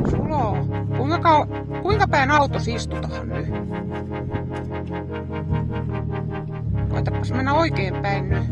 Sulo, kuinka päin autossa istutaan nyt? Koitapas mennä oikein päin nyt.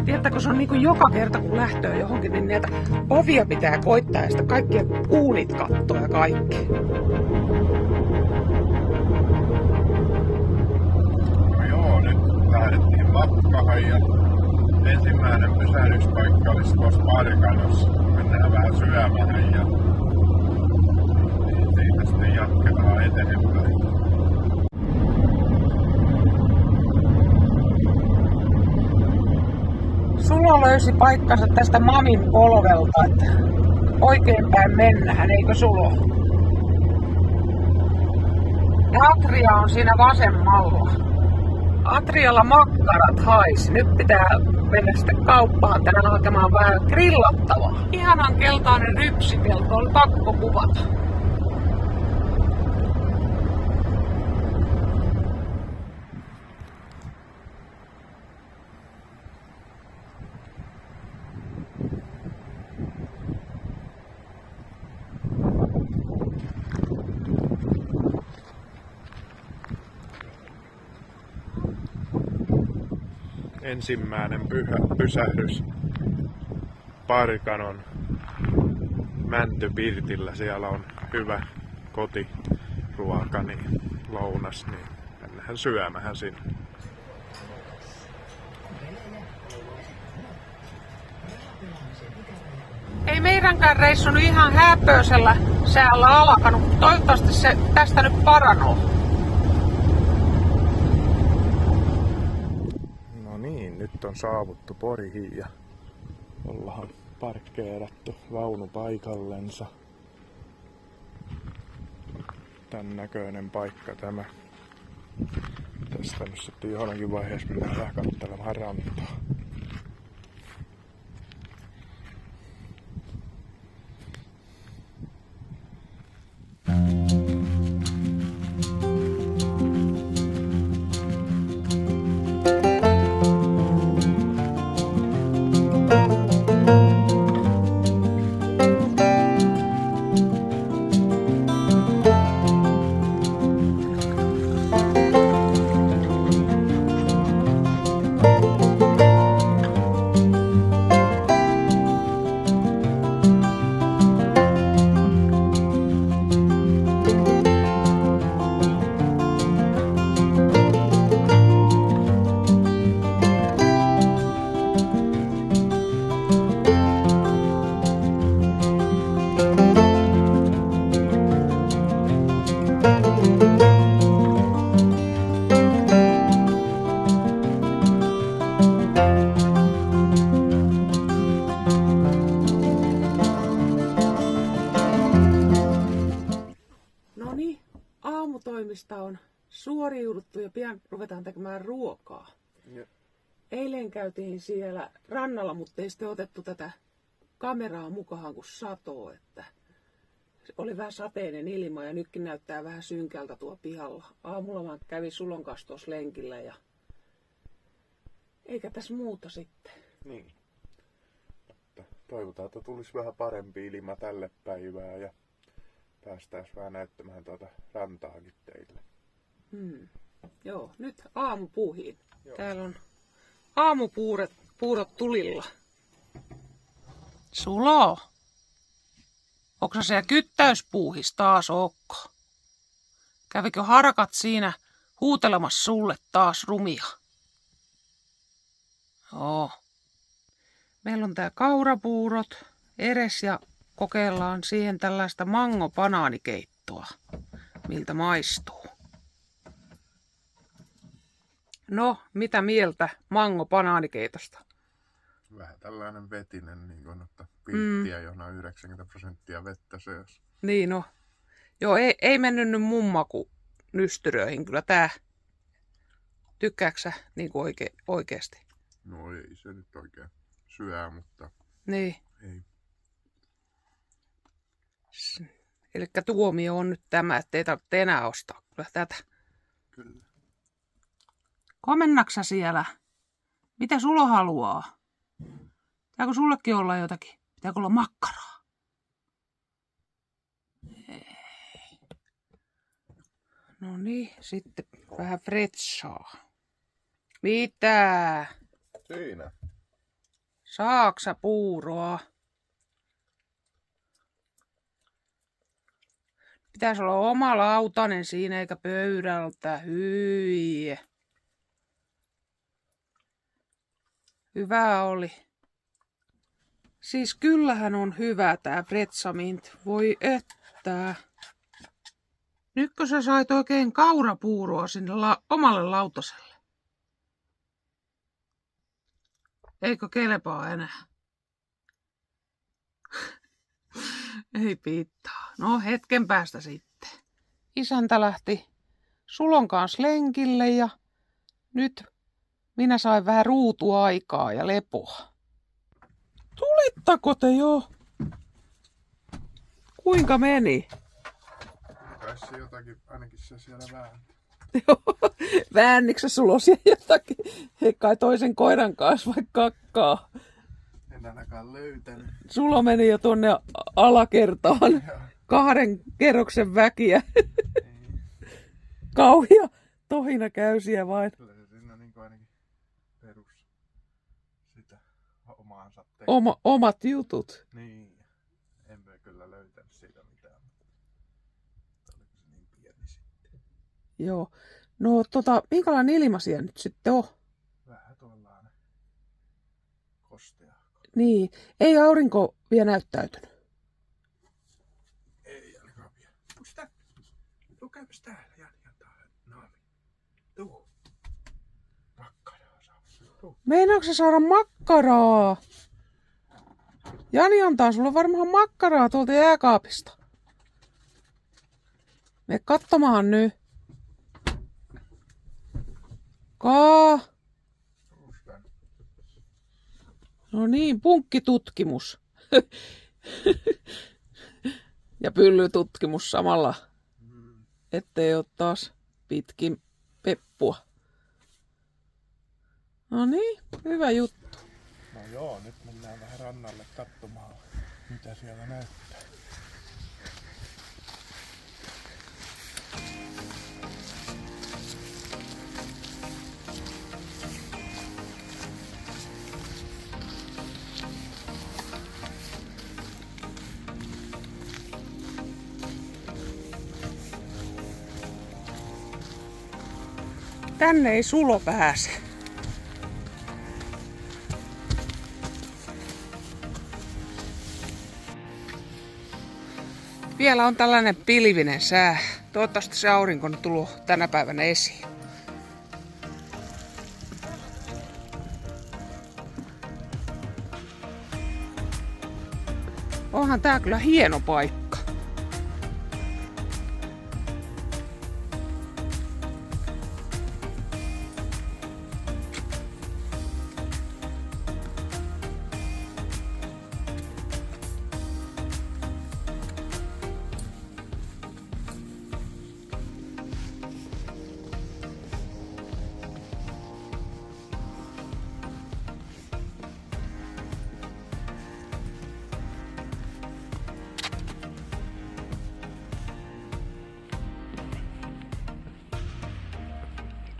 Tiedättekö, se on niin kuin joka kerta kun lähtöä johonkin, niin näitä ovia pitää koittaa ja sitten kaikkien uunit kattoo ja kaikki. No joo, nyt lähdettiin matkaan ja ensimmäinen pysähdyspaikka olisi tuossa Parkanossa. Mennään vähän syömään ja siitä sitten jatketaan eteenpäin. Sulo löysi paikkansa tästä Mamin polvelta, että oikein päin mennään, eikö Sulo? Ja Atria on siinä vasemmalla. Atrialla makkarat haisi. Nyt pitää mennä sitten kauppaan tänään hakemaan vähän grillattavaa. Ihanan keltainen rypsipelto, oli pakko kuvata. Ensimmäinen pysähdys Parkanon Mäntypirtillä. Siellä on hyvä kotiruoka, niin lounas, niin mennään syömähän sinne. Ei meidänkään reissu nyt ihan häpöisellä säällä alkanut, mutta toivottavasti se tästä nyt paranoo. No niin, nyt on saavuttu Poriin ja ollaan parkkeerattu vaunu paikallensa. Tän näköinen paikka tämä. Tästä nyt sitten johonkin vaiheessa mennään vähän katselemaan rantaa. Aamutoimista on suoriuduttu ja pian ruvetaan tekemään ruokaa. Ja. Eilen käytiin siellä rannalla, mutta ei sitten otettu tätä kameraa mukaan, kun satoo. Että oli vähän sateinen ilma ja nytkin näyttää vähän synkältä tuo pihalla. Aamulla mä kävin Sulon kanssa tuossa lenkillä ja eikä tässä muuta sitten. Niin. Toivotaan, että tulisi vähän parempi ilma tälle päivää ja päästäisiin vähän näyttämään tuota rantaakin teille. Joo, nyt aamupuuhiin. Joo. Täällä on aamupuurot tulilla. Sulo, onko se kyttäyspuuhis taas Okko? Kävikö harakat siinä huutelemassa sulle taas rumia? Joo. Meillä on tää kaurapuurot edes ja kokeillaan siihen tällaista mango-banaanikeittoa, miltä maistuu. No, mitä mieltä mango-banaanikeitosta? Vähän tällainen vetinen, niin kuin että pilttiä, johon on 90% vettä seassa. Niin no. Joo, ei mennyt nyt mun maku nystyröihin kyllä tää. Tykkääksä sä niin kuin oikeesti? No ei se nyt oikein syö, mutta niin. Ei. Elikkä tuomio on nyt tämä, ettei tarvitse enää ostaa kyllä tätä. kyllä. Komennaksa siellä? Mitä sulla haluaa? Pitääkö sullekin olla jotakin? Pitääkö olla makkaraa? Ei. No niin, sitten vähän fretsaa. Mitä? Siinä. Saaksa puuroa? Pitäisi olla oma lautanen siinä eikä pöydältä. Hyi. Hyvä oli. Siis kyllähän on hyvä tää pretsamint. Voi että. Nytkö sä sait oikein kaurapuuroa sinne omalle lautaselle? Eikö kelpaa enää? Ei piittaa. No hetken päästä sitten. Isäntä lähti Sulon kanssa lenkille ja nyt minä sain vähän ruutuaikaa ja lepoa. Tulittako te jo? Kuinka meni? Kai se jotakin, ainakin se siellä vähän. Väänniksä sulla siellä jotakin? He kai toisen koiran kanssa vaikka kakkaa. En ainakaan löytänyt. Sulla meni jo tuonne alakertaan. Joo. 2 kerroksen väkiä. Niin. Kauhia tohina käysiä vain. Kyllä se siinä niin ainakin perus sitä omaansa tekee. Omat jutut. Niin. Emme kyllä löytänyt siitä mitään. Oliko se niin pieni sitten? Joo. No minkälainen ilma siellä nyt sitten on? Vähän tuollainen kostea. Niin. Ei aurinko vielä näyttäytynyt. Ei ainakaan vielä. Onks tää? Tuu käypäs täällä, Jani antaa naami. Tuu. Makkaraa saa. Tuu. Meinaatko sä saada makkaraa? Jani antaa sulle varmaan makkaraa tuolta jääkaapista. Me katsomaan nyt. Tuus tänne. No niin, punkkitutkimus. Ja pyllytutkimus samalla. Ettei ole taas pitkin peppua. No niin, hyvä juttu. No joo, nyt mennään vähän rannalle katsomaan, mitä siellä näyttää. Tänne ei Sulo pääse. Vielä on tällainen pilvinen sää. Toivottavasti se aurinko on tullut tänä päivänä esiin. Onhan tää kyllä hieno paikka.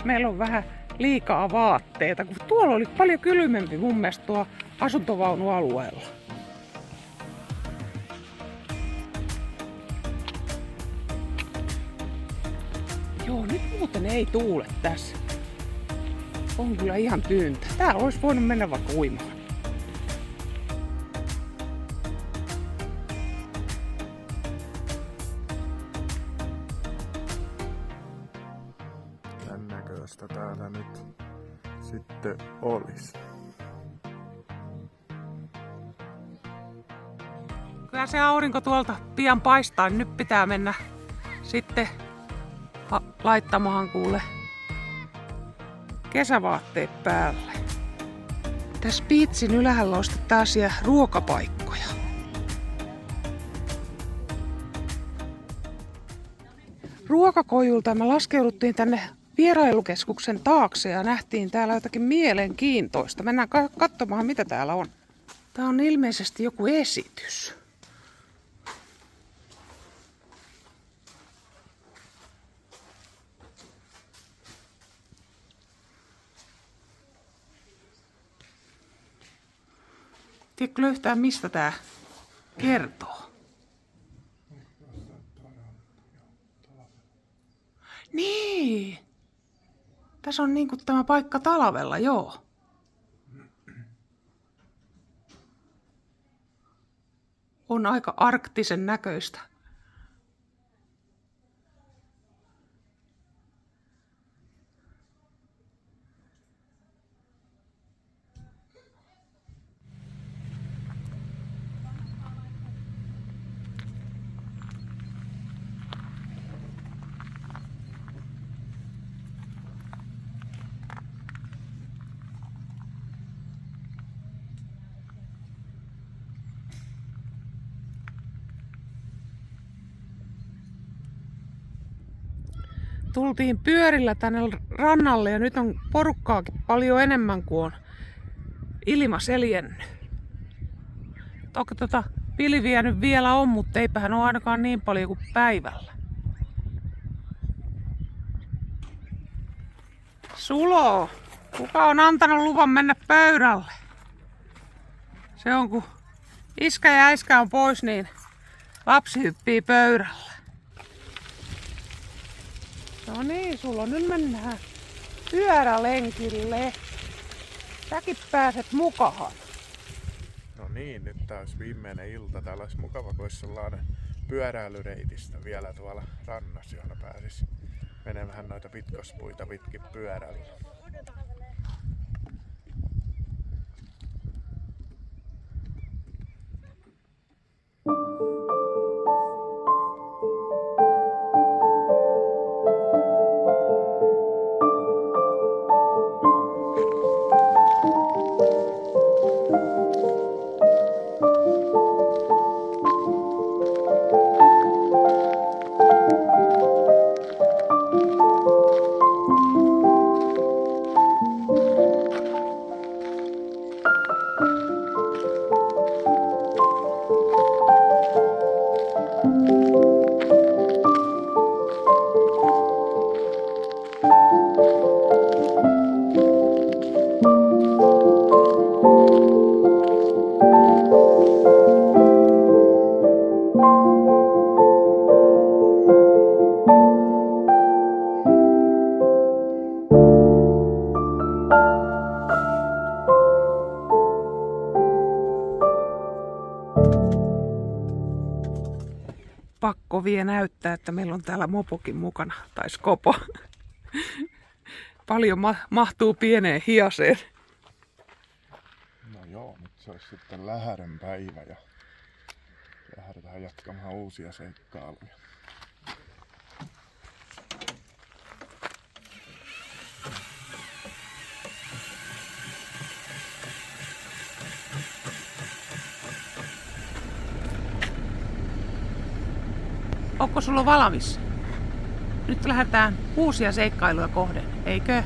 Meillä on vähän liikaa vaatteita, kun tuolla oli paljon kylmempi mun mielestä tuo asuntovaunualueella. Joo, nyt muuten ei tuule tässä. On kyllä ihan tyyntä. Täällä olisi voinut mennä vaikka uimaan. Tän näköistä täällä nyt sitten olisi. Kyllä se aurinko tuolta pian paistaa, niin nyt pitää mennä sitten laittamaan kuule kesävaatteet päälle. Tässä Piitsin ylhäällä on sitten taas ruokapaikkoja. Ruokakojulta me laskeuduttiin tänne vierailukeskuksen taakse ja nähtiin täällä jotakin mielenkiintoista. Mennään katsomaan, mitä täällä on. Tää on ilmeisesti joku esitys. Tiedätkö yhtään, mistä tää kertoo? Niin. Tässä on niinku tämä paikka talvella, joo. On aika arktisen näköistä. Tultiin pyörillä tänne rannalle ja nyt on porukkaakin paljon enemmän kuin on ilma seljennyt. Toki pilviä nyt vielä on, mutta eipähän ole ainakaan niin paljon kuin päivällä. Sulo! Kuka on antanut luvan mennä pöydälle? Se on kun iskä ja äiskä on pois, niin lapsi hyppii pöydälle. No niin, sulla nyt mennään pyörälenkille. Säkin pääset mukaan. No niin, nyt taas viimeinen ilta. Täällä olisi mukava, kun olisi sellainen pyöräilyreitistä vielä tuolla rannassa, johon pääsis menemään noita pitkospuita pitkin pyörällä. Pakko vielä näyttää, että meillä on täällä mopokin mukana, tai skopo. Paljon mahtuu pieneen hiaseen. No joo, nyt se olisi sitten Lähärön päivä ja lähdetään jatkamaan uusia seikkailuja. Onko sulla valmis? Nyt lähdetään uusia seikkailuja kohden, eikö?